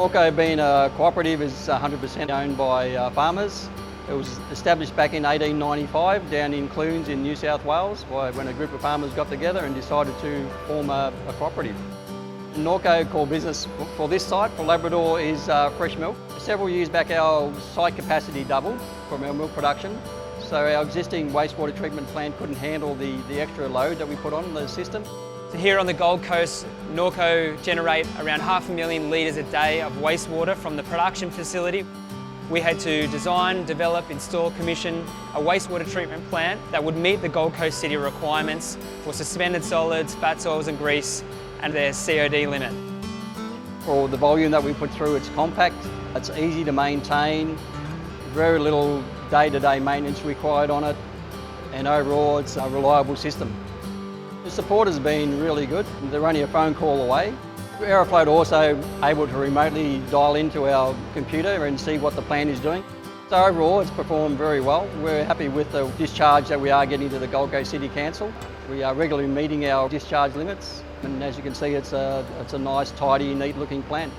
NORCO, being a cooperative, is 100% owned by farmers. It was established back in 1895 down in Clunes in New South Wales when a group of farmers got together and decided to form a cooperative. NORCO core business for this site, for Labrador, is fresh milk. Several years back our site capacity doubled from our milk production, so our existing wastewater treatment plant couldn't handle the extra load that we put on the system. So here on the Gold Coast, NORCO generate around 500,000 litres a day of wastewater from the production facility. We had to design, develop, install, commission a wastewater treatment plant that would meet the Gold Coast City requirements for suspended solids, fats, oils and grease, and their COD limit. For the volume that we put through, it's compact, it's easy to maintain, very little day-to-day maintenance required on it, and overall it's a reliable system. The support has been really good. They're only a phone call away. Aerofloat also able to remotely dial into our computer and see what the plant is doing. So overall it's performed very well. We're happy with the discharge that we are getting to the Gold Coast City Council. We are regularly meeting our discharge limits, and as you can see it's a nice, tidy, neat looking plant.